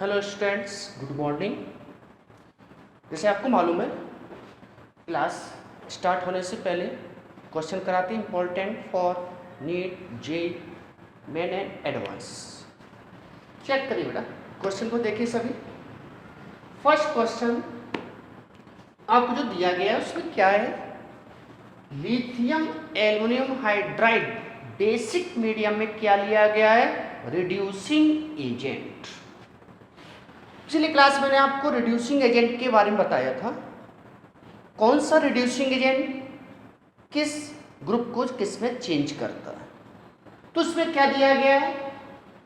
Hello students, good morning. जैसे आपको मालूम है, क्लास स्टार्ट होने से पहले क्वेश्चन कराते हैं important for NEET J main and advance. Check करिए बेटा, क्वेश्चन को देखिए सभी। फर्स्ट क्वेश्चन आपको जो दिया गया है उसमें क्या है? Lithium aluminium hydride basic medium में क्या लिया गया है? Reducing agent. पिछली क्लास मैंने आपको रिड्यूसिंग एजेंट के बारे में बताया था। कौन सा रिड्यूसिंग एजेंट किस ग्रुप को किस में चेंज करता है। तो उसमें क्या दिया गया है?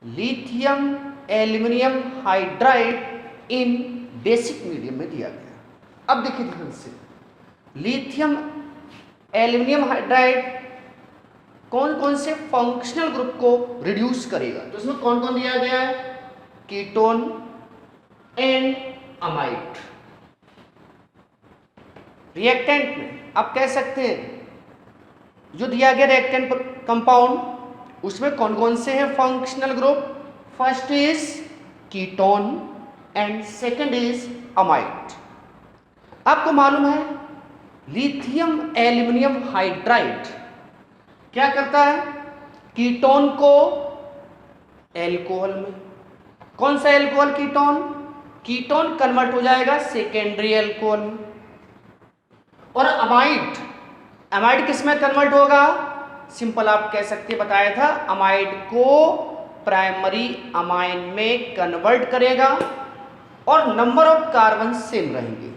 लिथियम एल्युमिनियम हाइड्राइड इन बेसिक मीडियम में दिया गया। अब देखिए ध्यान से, लिथियम एल्युमिनियम हाइड्राइड कौन कौन से फंक्शनल ग्रुप को रिड्यूस करेगा। तो इसमें कौन कौन दिया गया है? Ketone and amide. रिएक्टेंट में आप कह सकते हैं जो दिया गया रिएक्टेंट कंपाउंड उसमें कौन कौन से हैं functional group? First is ketone and second is amide. आपको मालूम है लिथियम एल्युमिनियम हाइड्राइड क्या करता है? कीटोन को एल्कोहल में, कौन सा एल्कोहल? कीटोन कन्वर्ट हो जाएगा सेकेंडरी एल्कोहल में। और अमाइड किस में कन्वर्ट होगा? सिंपल आप कह सकते, बताया था, अमाइड को प्राइमरी अमाइन में कन्वर्ट करेगा और नंबर ऑफ कार्बन सेम रहेंगे।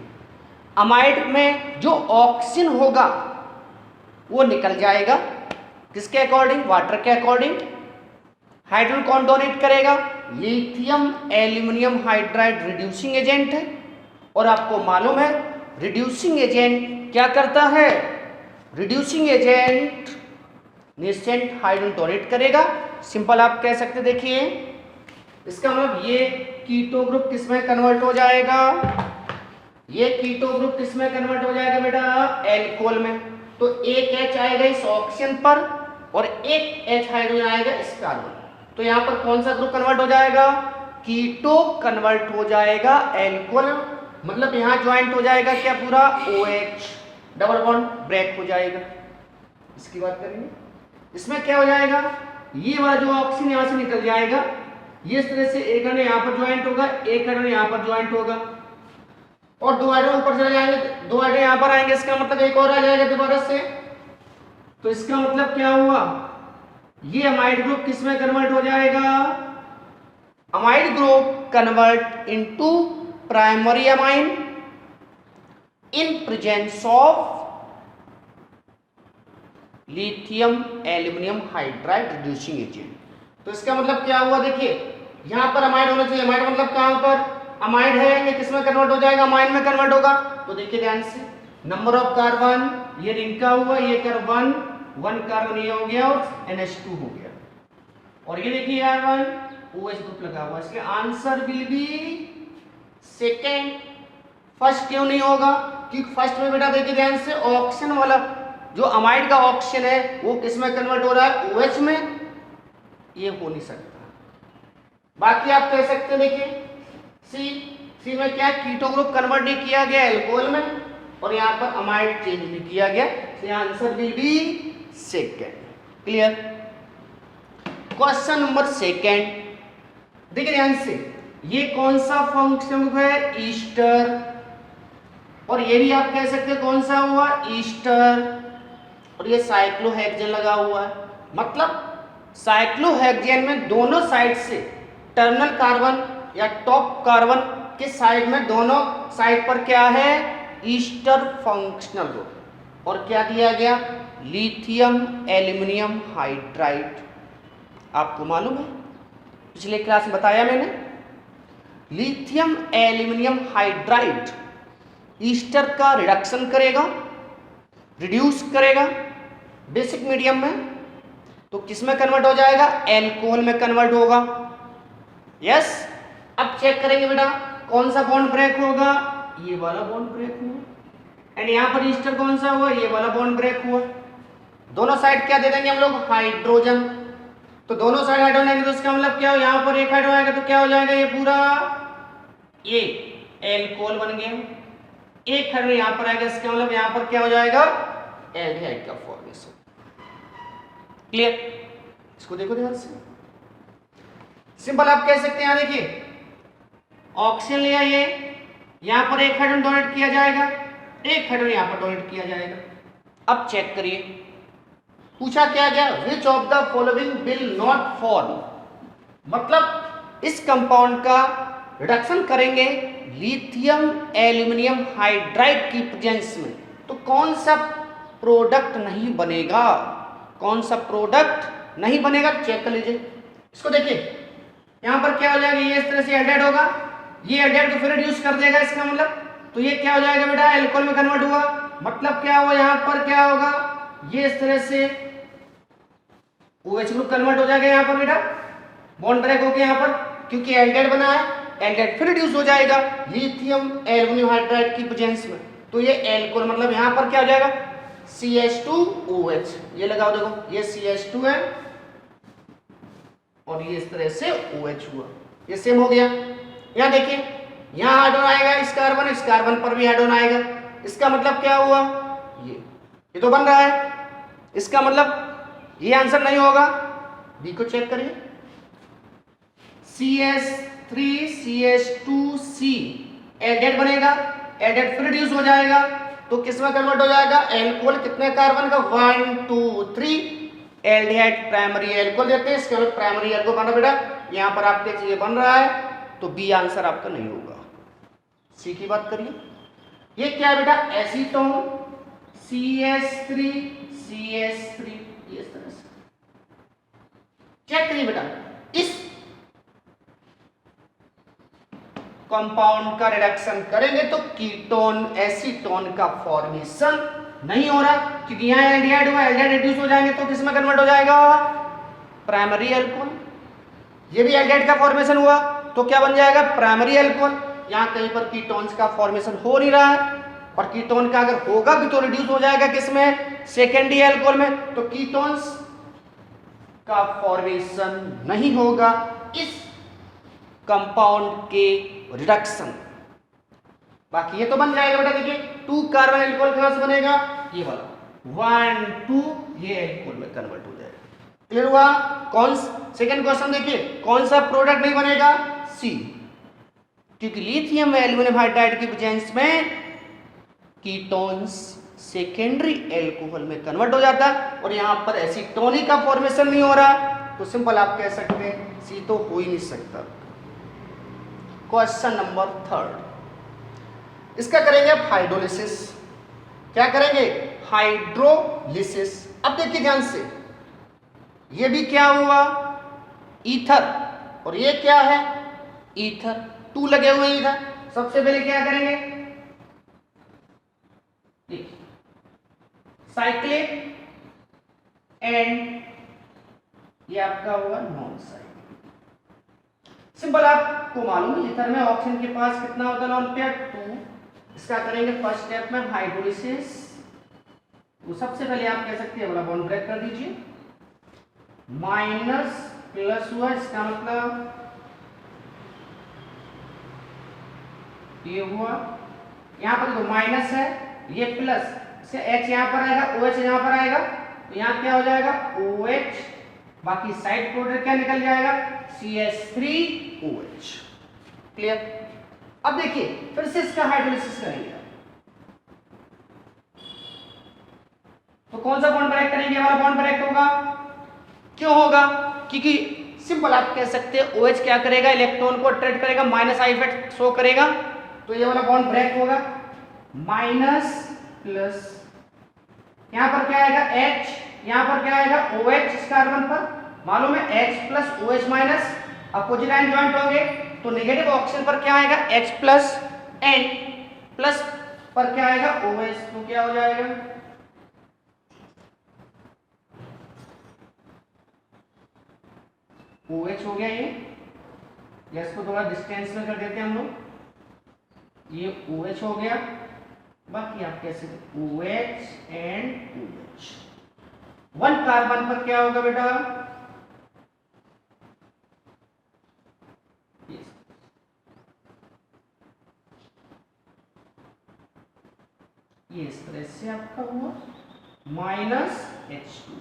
अमाइड में जो ऑक्सीजन होगा वो निकल जाएगा किसके अकॉर्डिंग? वाटर के अकॉर्डिंग। हाइड्रोजन कौन डोनेट करेगा? Lithium aluminium hydride reducing agent है। और आपको मालूम है रिड्यूसिंग एजेंट क्या करता है? रिड्यूसिंग एजेंट निस्सेंट हाइड्रोजन डोनेट करेगा। सिंपल आप कह सकते, देखिए इसका मतलब ये कीटो ग्रुप किस में कन्वर्ट हो जाएगा? ये कीटो ग्रुप किस में कन्वर्ट हो जाएगा बेटा? एल्कोहल में। तो एक H आएगा इस ऑक्सीजन पर और एक H हाइड्रोजन आएगा इस कार्बन। तो यहां पर कौन सा ग्रुप कन्वर्ट हो जाएगा? कीटो कन्वर्ट हो जाएगा एल्कोहल। मतलब यहां ज्वाइंट हो जाएगा क्या? पूरा OH, डबल बॉन्ड ब्रेक हो जाएगा। इसकी बात करेंगे, इसमें क्या हो जाएगा? ये वाला जो ऑक्सीजन यहां से निकल जाएगा, ये इस तरह से एक हाइड्रोजन यहां पर ज्वाइंट होगा, एक हाइड्रोजन यहां पर ज्वाइंट होगा और दो हाइड्रोजन ऊपर चले जाएंगे, दो हाइड्रोजन यहां पर आएंगे। इसका मतलब एक और आ जाएगा दोबारा से। तो इसका मतलब क्या हुआ? ये अमाइड ग्रुप किस में कन्वर्ट हो जाएगा? Amide group convert into primary amine in presence of lithium aluminium hydride reducing agent. तो इसका मतलब क्या हुआ? देखिए यहां पर अमाइड होना चाहिए। अमाइड मतलब कहां पर अमाइड है, ये किस में कन्वर्ट हो जाएगा? अमाइन में कन्वर्ट होगा। तो देखिए ध्यान से, नंबर ऑफ कार्बन ये रिंग का हुआ, ये कार्बन वन कार्बन ये हो गया और NH2 हो गया। और ये देखिए कार्बन OH ग्रुप लगा हुआ, इसलिए answer will be second. First क्यों नहीं होगा? क्योंकि फर्स्ट में बेटा देखिए ध्यान से, ऑक्सीजन वाला जो अमाइड का ऑक्सीजन है वो किस में कन्वर्ट हो रहा है? OH में। ये हो नहीं सकता। बाकी आप कह सकते हैं, देखिए सी में क्या? कीटो ग्रुप कन्वर्ट नहीं किया गया एल्कोहल में और यहाँ पर अमाइड चेंज नहीं किया गया। तो answer will be second. Clear? Question number second, देखिए ध्यान से, ये कौन सा फंक्शन है? ईस्टर। और ये भी आप कह सकते हैं कौन सा हुआ? ईस्टर। और ये साइक्लोहेक्सेन लगा हुआ है। मतलब साइक्लोहेक्सेन में दोनों साइड से टर्मिनल कार्बन या टॉप कार्बन के साइड में, दोनों साइड पर क्या है? Easter functional group. और क्या दिया गया? Lithium aluminium hydride. आपको मालूम है पिछले क्लास में बताया मैंने, लिथियम एल्युमिनियम हाइड्राइड ईस्टर का रिडक्शन करेगा, रिड्यूस करेगा बेसिक मीडियम में। तो किस में कन्वर्ट हो जाएगा? एल्कोहल में कन्वर्ट होगा। यस। अब चेक करेंगे बेटा कौन सा बॉन्ड ब्रेक होगा? ये वाला बॉन्ड ब्रेक हुआ। एंड यहां पर ईस्टर कौन सा हुआ? ये वाला बॉन्ड ब्रेक हुआ। दोनों साइड क्या दे देंगे हम लोग? हाइड्रोजन। तो दोनों साइड हाइड्रोजन आएंगे तो इसका मतलब क्या हो? यहाँ पर एक हाइड्रोजन आएगा तो क्या हो जाएगा? ये पूरा ये एल्कोहल बन गया, एक हाइड्रोजन यहां पर आएगा, इसका मतलब यहां पर क्या हो जाएगा, एल्डिहाइड का फॉर्मेशन। क्लियर? इसको देखो ध्यान से, सिंपल आप कह सकते हैं, यहां देखिए ऑक्सीजन लिया, ये यहां पर एक हाइड्रोजन डोनेट किया जाएगा, एक हाइड्रोजन यहां पर डोनेट किया जाएगा। अब चेक करिए, पूछा क्या गया, which of the following will not form, मतलब इस कंपाउंड का रिडक्शन करेंगे लिथियम एल्यूमिनियम हाइड्राइड की प्रेजेंस में, तो कौन सा प्रोडक्ट नहीं बनेगा, कौन सा प्रोडक्ट नहीं बनेगा, चेक कर लीजिए। इसको देखिए, यहां पर क्या हो जाएगा, ये इस तरह से एल्डिहाइड होगा, ये एल्डिहाइड को फिर रिड्यूस कर देगा, इसका मतलब तो ये क्या हो जाएगा बेटा, एल्कोहल में कन्वर्ट हुआ, मतलब क्या हुआ, यहां पर क्या होगा, ये इस तरह से OH ग्रुप कन्वर्ट हो जाएगा यहां पर बेटा, बॉन्ड ब्रेक हो गया यहां पर, क्योंकि एल्डिहाइड बना है, एल्डिहाइड फिर रिड्यूस हो जाएगा लिथियम एल्यूमिनियम हाइड्राइड की प्रेजेंस में, तो ये एल्कोहल मतलब यहां पर क्या हो जाएगा, CH2OH, ये लगाओ देखो, ये CH2 है और ये इस तरह से OH हुआ, ये सेम हो गया। यहां देखिए, यहां हाइड्रोजन आएगा, इस कार्बन पर भी हाइड्रोजन आएगा, इसका मतलब क्या हुआ, ये तो बन रहा है, इसका मतलब ये आंसर नहीं होगा, बी को चेक करिए, CH3CH2C एल्डिहाइड बनेगा, एल्डिहाइड फिर रिड्यूस हो जाएगा, तो किस में कन्वर्ट हो जाएगा, एल्कोहल, कितने कार्बन का, 1 2 3, एल्डिहाइड प्राइमरी एल्कोहल देते हैं, इसके बाद प्राइमरी एल्कोहल बना बेटा, यहां पर आपके ये बन रहा है, तो बी आंसर आपका नहीं होगा। सी की बात करिए, ये क्या है बेटा, एसीटोन, CH3CH3, ये इस तरह से चेक करिए बेटा, इस कंपाउंड का रिडक्शन करेंगे तो कीटोन एसीटोन का फॉर्मेशन नहीं हो रहा, क्योंकि यहां एल्डिहाइड हुआ, एल्डिहाइड रिड्यूस हो जाएंगे तो किस में कन्वर्ट हो जाएगा, प्राइमरी अल्कोहल, ये भी एल्डिहाइड का फॉर्मेशन हुआ तो क्या बन जाएगा, प्राइमरी अल्कोहल, यहां कहीं पर कीटोन्स का फॉर्मेशन हो नहीं रहा है, और कीटोन का अगर होगा भी तो रिड्यूस हो जाएगा किसमें, सेकेंडरी अल्कोहल में, तो कीटोन्स का फॉर्मेशन नहीं होगा इस कंपाउंड के रिडक्शन। बाकी ये तो बन जाएगा बेटा, देखिए 2 कार्बन एल्कोहल कहां से बनेगा, ये वाला 1 2, ये एल्कोहल में कन्वर्ट हो जाएगा। क्लियर हुआ? कौन, सेकंड क्वेश्चन देखिए, कौन सा प्रोडक्ट नहीं बनेगा, सी, क्योंकि लिथियम एल्यूमिनियम हाइड्राइड की प्रेजेंस में कीटोन्स सेकेंडरी एल्कोहल में कन्वर्ट हो जाता है, और यहां पर एसीटोनिक का फॉर्मेशन नहीं हो रहा, तो सिंपल आप कह सकते हैं सी तो हो ही नहीं सकता। क्वेश्चन नंबर 3, इसका करेंगे आप हाइड्रोलिसिस। क्या करेंगे, हाइड्रोलिसिस। अब देखिए ध्यान से, ये भी क्या हुआ, ईथर, और ये क्या है, ईथर, 2 लगे हुए इधर। सबसे पहले क्या करेंगे, साइक्लिक एंड ये आपका हुआ नॉन साइक्लिक। सिंपल आपको मालूम है, ईथर में ऑक्सीजन के पास कितना होता है, लोन पेयर 2। इसका करेंगे फर्स्ट स्टेप में हाइड्रोलिसिस, तो सबसे पहले आप कह सकते हैं वाला बॉन्ड ब्रेक कर दीजिए, माइनस प्लस हुआ, इसका मतलब ये हुआ, यहां पर देखो माइनस है, ये प्लस से H यहां पर आएगा, OH यहां पर आएगा, तो यहां क्या हो जाएगा, OH, बाकी साइड प्रोडक्ट क्या निकल जाएगा, CH3OH। क्लियर? अब देखिए फिर से इसका हाइड्रोलिसिस करेंगे, तो कौन सा बॉन्ड ब्रेक करेंगे, वाला बॉन्ड ब्रेक होगा। क्यों होगा, क्योंकि सिंपल आप कह सकते हैं OH क्या करेगा, इलेक्ट्रॉन को अट्रैक्ट करेगा, माइनस आई इफेक्ट शो करेगा, तो ये वाला बॉन्ड ब्रेक होगा, माइनस प्लस, यहां पर क्या आएगा H, यहां पर क्या आएगा OH, इस कार्बन पर मालूम है H plus OH minus, opposite ion joint होंगे, तो नेगेटिव ऑक्सीजन पर क्या आएगा H प्लस N, प्लस पर क्या आएगा OH, तो क्या हो जाएगा, OH हो गया ये, गैस को थोड़ा डिस्टेंस में कर देते हैं हम लोग, ये OH हो गया, बाकी आप कैसे OH एंड OH। 1 कार्बन पर क्या होगा बेटा, ये इस तरह से आपका हुआ -H2,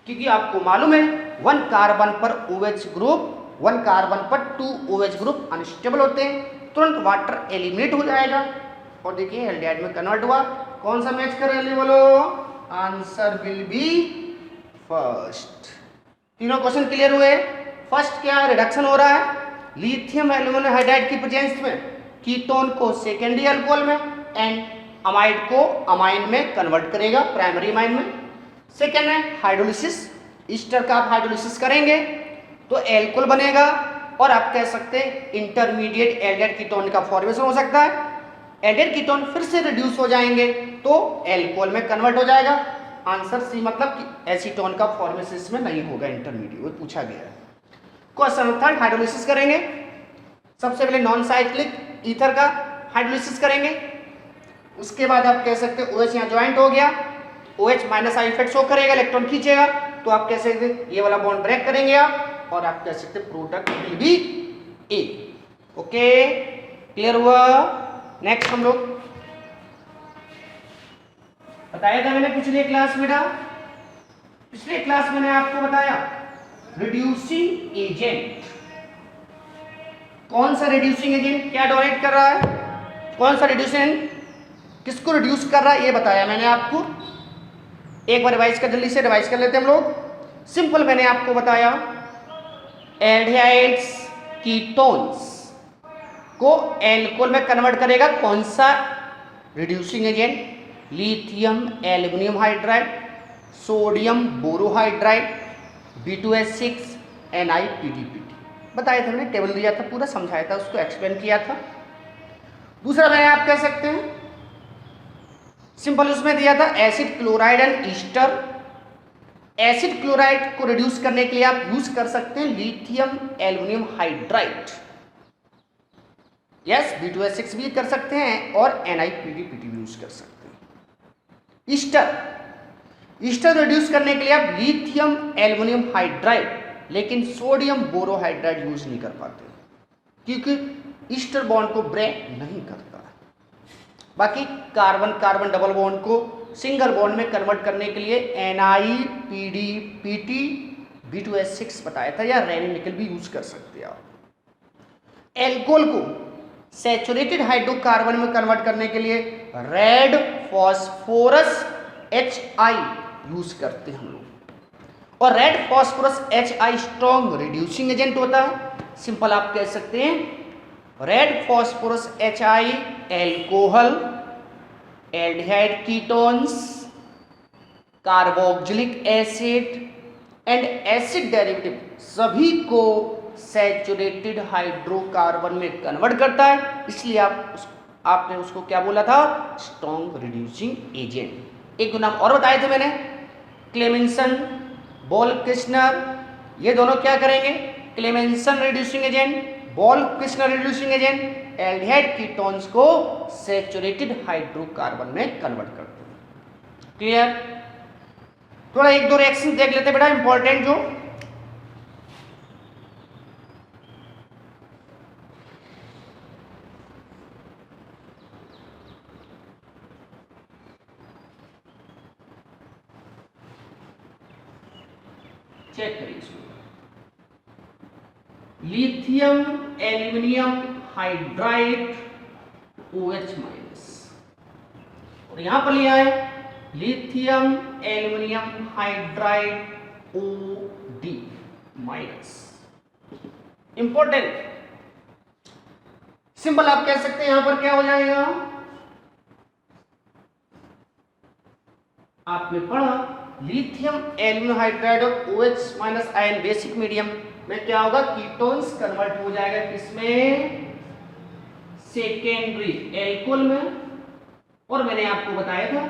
क्योंकि आपको मालूम है 1 कार्बन पर OH ग्रुप 1 कार्बन पर 2 OH ग्रुप अनस्टेबल होते हैं, तुरंत वाटर एलिमिनेट हो जाएगा और देखिए एल्डिहाइड में कन्वर्ट हुआ। कौन सा मैच कर रहे बोलो? Answer will be first. तीनों क्वेश्चन क्लियर हुए? फर्स्ट क्या रिडक्शन हो रहा है? लिथियम एल्यूमिनियम हाइड्राइड की प्रेजेंस में कीटोन को सेकेंडरी अल्कोहल में एंड अमाइड को अमाइन में कन्वर्ट करेगा प्राइमरी अमाइन में। सेकेंड है हाइड्रोलिसिस, ईस्टर का आप हाइड्रोलिसिस करेंगे तो एल्कोहल बनेगा और आप कह सकते हैं इंटरमीडिएट एल्डिहाइड कीटोन का फॉर्मेशन हो सकता है। एल्डिहाइड कीटोन फिर से रिड्यूस हो जाएंगे तो एल्कोहल में कन्वर्ट हो जाएगा। आंसर सी, मतलब कि एसीटोन का फॉर्मेशन इसमें नहीं होगा, इंटरमीडिएट, वो पूछा गया है। क्वेश्चन थर्ड, हाइड्रोलिसिस करेंगे। सबसे पहले नॉन साइक्लिक ईथर का हाइड्रोलिसिस करेंगे, उसके बाद आप कह सकते हैं OH यहाँ ज्वाइंट हो गया, OH minus I effect show करेगा, इलेक्ट्रॉन खींचेगा, तो आप कह सकते हैं ये वाला बॉन्ड ब्रेक करेंगे आप और आप कह सकते हैं product will be A. Okay, clear हुआ? नेक्स्ट हम लोग बताया था मैंने पिछले क्लास में ना, पिछले क्लास में मैंने आपको बताया रिड्यूसिंग एजेंट। कौन सा रिड्यूसिंग एजेंट क्या डोनेट कर रहा है, कौन सा रिड्यूसिंग किसको रिड्यूस कर रहा है, ये बताया मैंने आपको। एक बार रिवाइज कर, जल्दी से रिवाइज कर लेते हैं हम लोग। सिंपल मैंने आपको बताया एल्डिहाइड्स कीटोन्स को एल्कोहल में कन्वर्ट करेगा कौन सा reducing agent? Lithium aluminium hydride, sodium borohydride, B2H6, NiPDPT बताया था मैंने, टेबल दिया था, पूरा समझाया था, उसको एक्सप्लेन किया था। दूसरा मैंने आप कह सकते हैं सिंपल उसमें दिया था acid chloride and Easter. Acid chloride को रिड्यूस करने के लिए आप यूज कर सकते हैं lithium aluminium hydride, yes, B2H6 भी कर सकते हैं और NiPDPT भी यूज कर सकते हैं। ईस्टर रिड्यूस करने के लिए आप लिथियम एल्यूमिनियम हाइड्राइड लेकिन सोडियम बोरोहाइड्राइड यूज नहीं कर पाते क्योंकि ईस्टर बॉन्ड को ब्रेक नहीं करता। बाकी कार्बन कार्बन डबल बॉन्ड को सिंगल बॉन्ड में कन्वर्ट करने के लिए NiPDPT, B2H6 बताया था, या रेनी निकल भी यूज कर सकते हैं आप। एल्कोहल को सैचुरेटेड हाइड्रोकार्बन में कन्वर्ट करने के लिए रेड फॉस्फोरस HI यूज करते हैं हम लोग, और red phosphorus HI strong reducing agent होता है। सिंपल आप कह सकते हैं red phosphorus HI alcohol, aldehyde ketones, carboxylic acid and acid derivative सभी को सैचुरेटेड हाइड्रोकार्बन में कन्वर्ट करता है, इसलिए आपने उसको क्या बोला था? Strong reducing agent. एक दो नाम और बताए थे मैंने, क्लेमेंसन, बॉल-किस्नर, ये दोनों क्या करेंगे? Clemmensen reducing agent, बॉल-किस्नर reducing agent aldehyde ketones को सैचुरेटेड हाइड्रोकार्बन में कन्वर्ट करते हैं। क्लियर? थोड़ा एक दो रिएक्शन देख लेते बेटा, इंपॉर्टेंट जो चेक करिए इसको। Lithium aluminium hydride OH minus, और यहां पर लिया है lithium aluminium hydride OD minus. Important, simple आप कह सकते हैं यहां पर क्या हो जाएगा? आपने पढ़ा लिथियम एल्यूमिनियम हाइड्राइड और OH minus ion basic medium में क्या होगा? कीटोन्स कन्वर्ट हो जाएगा किसमें? सेकेंडरी एल्कोहल में। और मैंने आपको बताया था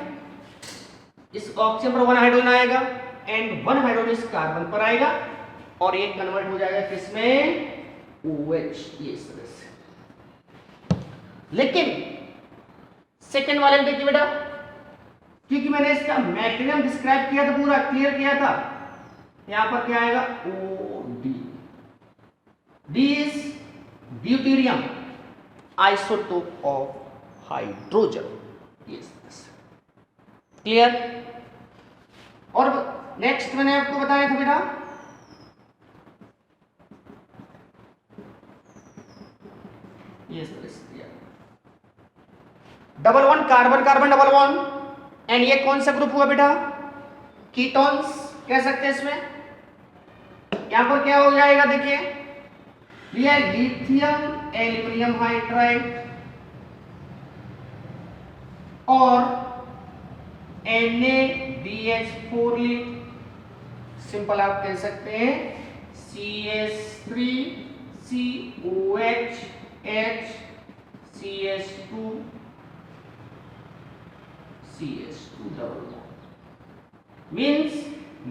इस ऑक्सीजन पर 1 हाइड्रोजन आएगा एंड 1 हाइड्रोजन इस कार्बन पर आएगा और ये कन्वर्ट हो जाएगा किसमें? OH, ये इस तरह से। लेकिन सेकेंड वाले में देखिए बेटा, क्योंकि मैंने इसका मैकेनिज्म डिस्क्राइब किया था, पूरा क्लियर किया था, यहां पर क्या आएगा? OD। D is deuterium, isotope of hydrogen। Yes, clear. और नेक्स्ट मैंने आपको बताया था बेटा ये double one carbon carbon double one, and ये कौन सा ग्रुप हुआ बेटा? कीटोन्स कह सकते हैं इसमें। यहां पर क्या हो जाएगा देखिए, ये लिथियम एल्यूमिनियम हाइड्राइड और NaBH4, सिंपल आप कह सकते हैं CH3COH CH2 CH2 double bond means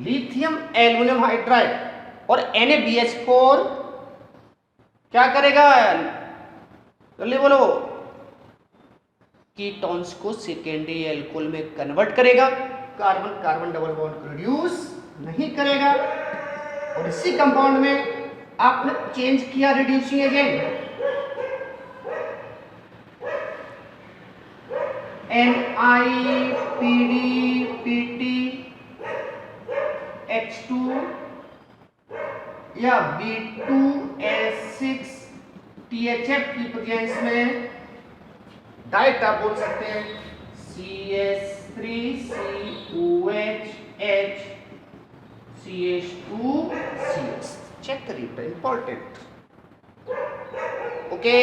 lithium aluminium hydride और NaBH4 क्या करेगा? जल्दी बोलो। कीटोन्स को सेकेंडरी एल्कोहल में कन्वर्ट करेगा, कार्बन कार्बन डबल बॉन्ड को रिड्यूस नहीं करेगा। और इसी कंपाउंड में आपने चेंज किया रिड्यूसिंग एजेंट NiPDPT H2 या B2S6 THF की प्रेजेंस में डायरेक्ट आप बोल सकते हैं CH3COH CH2CH। चेक करिए, इंपॉर्टेंट। ओके,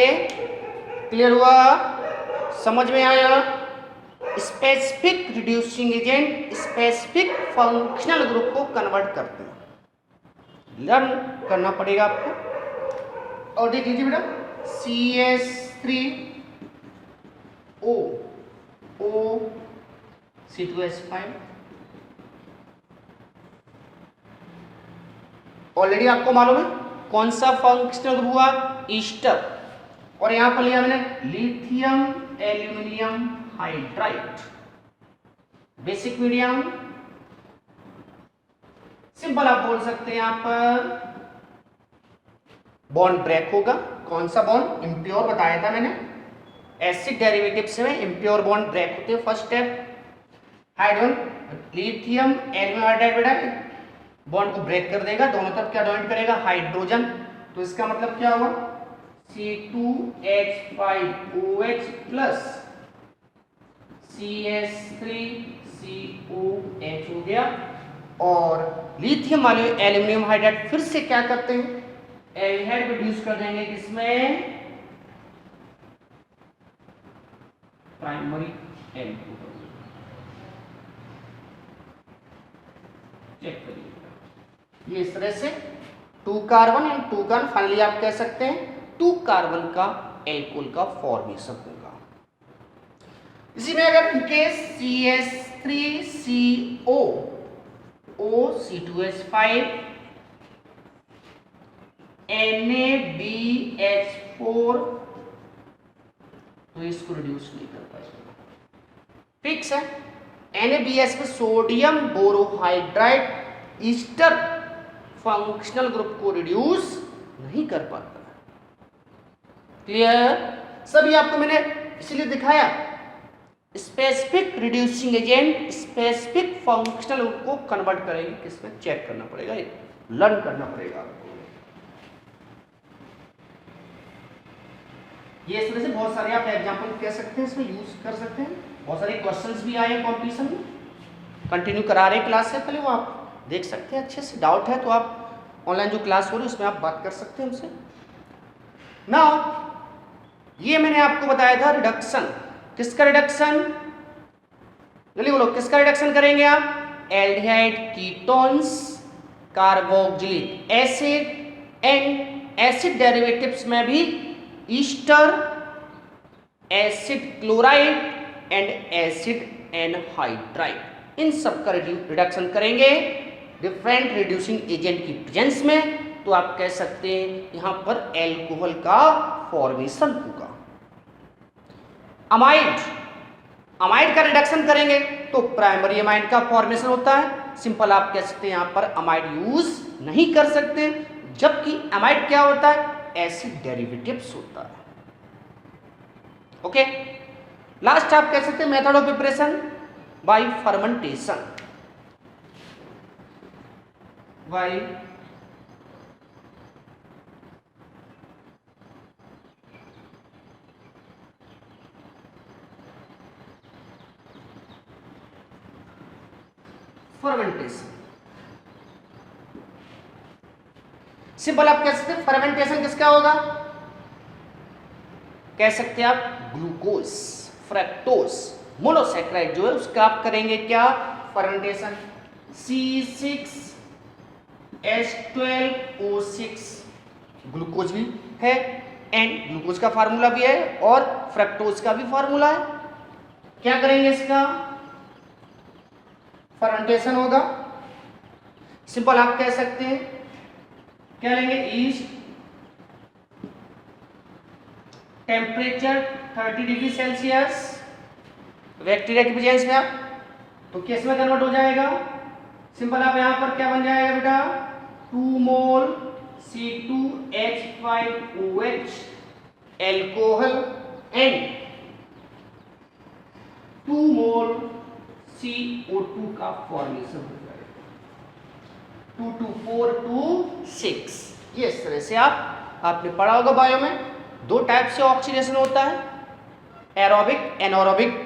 क्लियर हुआ? समझ में आया? Specific reducing agent specific functional group को कन्वर्ट करते हैं, लर्न करना पड़ेगा आपको। और देख लीजिए बेटा CH3O C2H5 ऑलरेडी आपको मालूम है कौन सा फंक्शनल ग्रुप हुआ? ईस्टर। और यहां पर लिया मैंने lithium aluminium hydride, basic medium. Simple आप बोल सकते हैं यहां पर बॉन्ड ब्रेक होगा। कौन सा बॉन्ड? इम्प्योर बताया था मैंने, एसिड डेरिवेटिव्स में इम्प्योर बॉन्ड ब्रेक होते हैं। First step hydrogen lithium aluminium hydride बेटा बॉन्ड को ब्रेक कर देगा, दोनों तरफ क्या डोनेट करेगा? हाइड्रोजन। तो इसका मतलब क्या हुआ? C2H5OH प्लस CH3COH हो गया। और लिथियम एल्यूमिनियम हाइड्राइड फिर से क्या करते हैं? एल्डिहाइड प्रोड्यूस कर देंगे, किसमें? Primary alcohol. चेक करिए ये इस तरह से 2 कार्बन एंड 2 कार्बन, फाइनली आप कह सकते हैं 2 कार्बन का एल्कोहल का फॉर्मेशन होगा। इसी में अगर इनकेस CH3CO C2H5 NaBH4 तो इसको रिड्यूस नहीं कर पाएगा। फिक्स है। NaBH में sodium borohydride Easter functional group को रिड्यूस नहीं कर पाता। क्लियर? सभी आपको मैंने इसलिए दिखाया specific reducing agent specific functional group को कन्वर्ट करेंगे, किसमें? चेक करना पड़ेगा, लर्न करना पड़ेगा आपको। ये इस तरह से बहुत सारे आप एग्जांपल कह सकते हैं, इसमें यूज कर सकते हैं। बहुत सारे क्वेश्चंस भी आए हैं कंपटीशन में, कंटिन्यू करा रहे क्लास से पहले, वो आप देख सकते हैं अच्छे से। डाउट है तो आप ऑनलाइन जो क्लास हो रही है उसमें आप बात कर सकते हैं हमसे। नाउ ये मैंने आपको बताया था रिडक्शन। किसका रिडक्शन? जल्दी बोलो, किसका रिडक्शन करेंगे आप? Aldehyde ketones carboxylic acid and acid derivatives में भी ester acid chloride and acid anhydride, इन सब का रिडक्शन करेंगे डिफरेंट रिड्यूसिंग एजेंट की प्रेजेंस में। तो आप कह सकते हैं यहां पर एल्कोहल का फॉर्मेशन होगा। अमाइड का रिडक्शन करेंगे तो प्राइमरी अमाइड का फॉर्मेशन होता है। सिंपल आप कह सकते हैं यहां पर अमाइड यूज नहीं कर सकते, जबकि अमाइड क्या होता है? एसिड डेरिवेटिव्स होता है। ओके, लास्ट आप कह सकते हैं method of preparation. Bye fermentation, bye fermentation. Simple आप कह सकते हैं फर्मेंटेशन किसका होगा, कह सकते हैं आप ग्लूकोज, फ्रक्टोज, मोनोसैकेराइड जो है उसका आप करेंगे क्या, फर्मेंटेशन। C6H12O6 ग्लूकोज भी है एंड ग्लूकोज का फार्मूला भी है और फ्रक्टोज का भी फार्मूला है। क्या करेंगे इसका फर्मेंटेशन होगा। सिंपल आप कह सकते हैं क्या लेंगे, east temperature 30 degree Celsius bacteria की प्रेजेंस में आप तो किस में कन्वर्ट हो जाएगा। सिंपल आप यहां पर क्या बन जाएगा बेटा, 2 मोल C2H5OH alcohol and 2 mole CO2 का फॉर्मेशन हो जाएगा 2 to 4 to 6। ये इस तरह से आपने पढ़ा होगा बायो में दो टाइप से ऑक्सीडेशन होता है, एरोबिक एनारोबिक।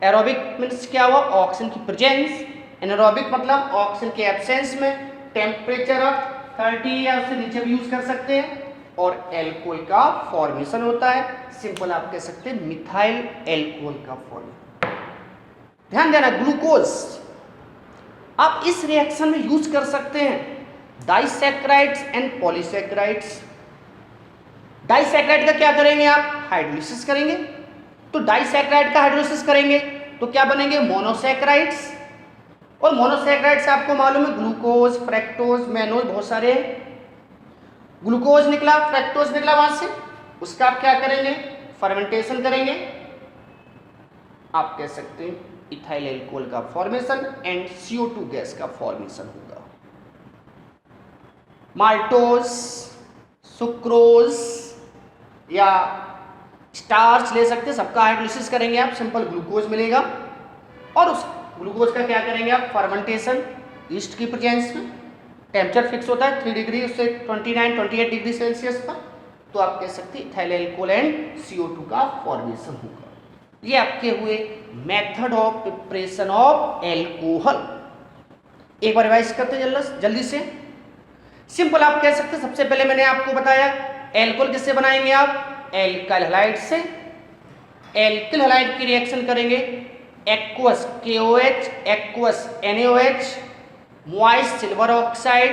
एरोबिक मीन्स क्या हुआ, ऑक्सीजन की प्रेजेंस, एनारोबिक मतलब ऑक्सीजन के एब्सेंस में टेम्परेचर आप 30 या उससे नीचे भी यूज कर सकते हैं और एल्कोहल का फॉर्मेशन होता है। सिंपल आप कह सकते हैं मिथाइल एल्कोहल का फॉर्मेशन। ध्यान देना ग्लूकोज आप इस रिएक्शन में यूज कर सकते हैं डाइसैकेराइड्स एंड पॉलीसैकेराइड्स। डाइसैकेराइड का क्या करेंगे आप, हाइड्रोलिसिस करेंगे। तो डाइसैकेराइड का हाइड्रोलिसिस करेंगे तो क्या बनेंगे, मोनोसैकेराइड्स। और मोनोसैकेराइड से आपको मालूम है ग्लूकोज, फ्रक्टोज, मैनोज बहुत सारे। ग्लूकोज निकला, फ्रक्टोज निकला वहां से, उसका आप क्या करेंगे, फर्मेंटेशन करेंगे। आप कह सकते हैं इथाइल एल्कोहल का फॉर्मेशन एंड CO2 गैस का फॉर्मेशन होगा। माल्टोज, सुक्रोज या स्टार्च ले सकते हैं, सबका हाइड्रोलिसिस करेंगे आप, सिंपल ग्लूकोज मिलेगा। और उस ग्लूकोज का क्या करेंगे आप, फर्मेंटेशन ईस्ट की प्रेजेंस में। टेम्परेचर फिक्स होता है 3 डिग्री उससे 29-28 डिग्री सेल्सियस पर। तो आप कह सकते हैं इथाइल एल्कोहल एंड CO2 का फॉर्मेशन होगा। ये आपके हुए method of preparation of alcohol. एक बार रिवाइज करते जल्दी से। सिंपल आप कह सकते हैं सबसे पहले मैंने आपको बताया एल्कोहल किससे बनाएंगे आप, एल्काइल हैलाइड से। एल्काइल हैलाइड की रिएक्शन करेंगे aqueous KOH, aqueous NaOH, moist silver oxide,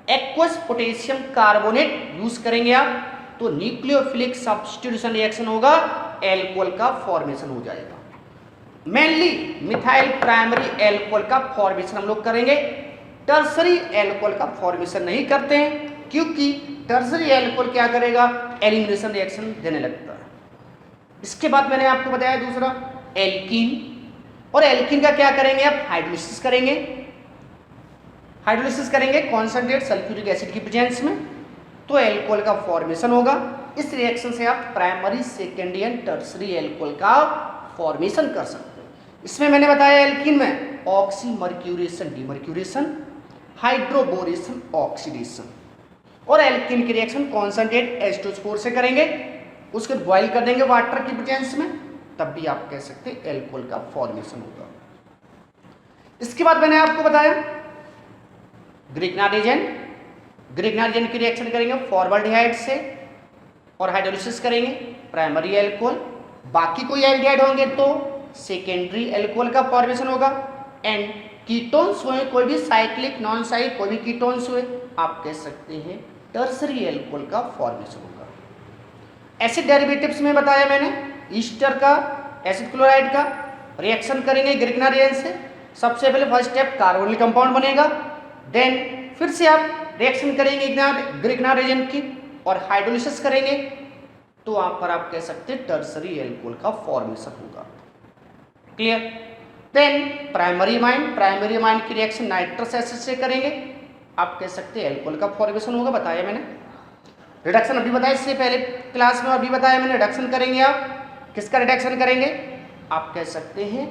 aqueous potassium carbonate use करेंगे आप। तो न्यूक्लियोफिलिक सब्स्टिट्यूशन रिएक्शन होगा, एल्कोहल का फॉर्मेशन हो जाएगा। मेनली मिथाइल प्राइमरी एल्कोहल का फॉर्मेशन हम लोग करेंगे, टर्सरी एल्कोहल का फॉर्मेशन नहीं करते हैं क्योंकि टर्सरी एल्कोहल क्या करेगा, एलिमिनेशन रिएक्शन देने लगता है। इसके बाद मैंने आपको बताया दूसरा एल्कीन, और एल्कीन का क्या करेंगे आप, हाइड्रोलिसिस करेंगे। हाइड्रोलिसिस करेंगे कॉन्सेंट्रेट सल्फ्यूरिक एसिड की प्रेजेंस में, तो एल्कोहल का फॉर्मेशन होगा। इस रिएक्शन से आप primary, secondary and tertiary alcohol का फॉर्मेशन कर सकते हैं। इसमें मैंने बताया एल्कीन में ऑक्सीमर्क्यूरेशन, डीमर्क्यूरेशन, हाइड्रोबोरेशन, ऑक्सीडेशन। और एल्कीन की रिएक्शन कॉन्सेंट्रेट H2SO4 से करेंगे, उसको बॉइल कर देंगे वाटर की प्रेजेंस में, तब भी आप कह सकते हैं एल्कोहल का फॉर्मेशन होगा। इसके बाद मैंने आपको बताया ग्रिग्नार्ड की रिएक्शन करेंगे फॉर्मल्डिहाइड से और हाइड्रोलिसिस करेंगे प्राइमरी एल्कोहल। बाकी कोई एल्डिहाइड होंगे तो सेकेंडरी एल्कोहल का फॉर्मेशन होगा। एंड कीटोन्स हुए, कोई भी साइक्लिक, नॉन साइक्लिक कोई भी कीटोन्स हुए, आप कह सकते हैं टर्सरी एल्कोहल का फॉर्मेशन होगा। एसिड डेरिवेटिव्स में बताया मैंने ईस्टर का, एसिड क्लोराइड का रिएक्शन करेंगे ग्रिग्नार्ड रिएक्शन से। सबसे पहले फर्स्ट स्टेप कार्बोनिल कंपाउंड बनेगा, देन फिर से आप रिएक्शन करेंगे ग्रिग्नार्ड एजेंट की और हाइड्रोलिसिस करेंगे, तो वहां पर आप कह सकते हैं टर्सरी एल्कोहल का फॉर्मेशन होगा। क्लियर। देन प्राइमरी अमाइन की रिएक्शन नाइट्रस एसिड से करेंगे, आप कह सकते हैं एल्कोहल का फॉर्मेशन होगा, बताया मैंने। रिडक्शन अभी बताया, इससे पहले क्लास में अभी बताया मैंने, रिडक्शन करेंगे आप, किसका रिडक्शन करेंगे, आप कह सकते हैं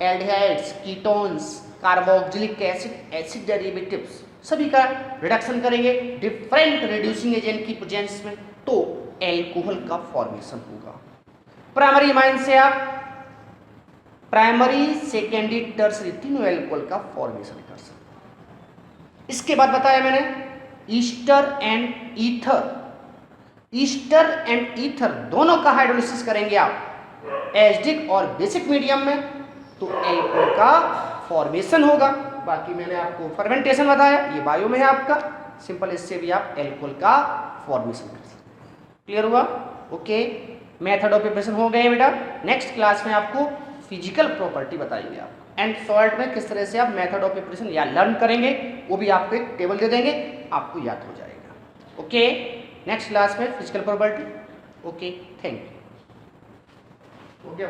aldehydes, ketones, carboxylic acid, acid derivatives सभी का रिडक्शन करेंगे डिफरेंट रिड्यूसिंग एजेंट की प्रेजेंस में, तो एल्कोहल का फॉर्मेशन होगा। प्राइमरी अमाइन से आप प्राइमरी, सेकेंडरी, टर्सरी तीनों एल्कोहल का फॉर्मेशन कर सकते हैं। इसके बाद बताया मैंने Easter and ether. Easter and ether दोनों का हाइड्रोलिसिस करेंगे आप एसिडिक और बेसिक मीडियम में, तो एल्कोहल का फॉर्मेशन होगा। बाकी मैंने आपको फर्मेंटेशन बताया, ये बायो में है आपका, सिंपल इससे भी आप एल्कोहल का फॉर्मेशन कर सकते हैं। क्लियर हुआ? ओके, मेथड ऑफ प्रिपरेशन हो गए बेटा। नेक्स्ट क्लास में आपको फिजिकल प्रॉपर्टी बताएंगे आप, एंड सॉल्ट में किस तरह से आप मेथड ऑफ प्रिपरेशन या लर्न करेंगे, वो भी आपको एक टेबल दे देंगे, आपको याद हो जाएगा। ओके, नेक्स्ट क्लास में physical property. Okay, thank you.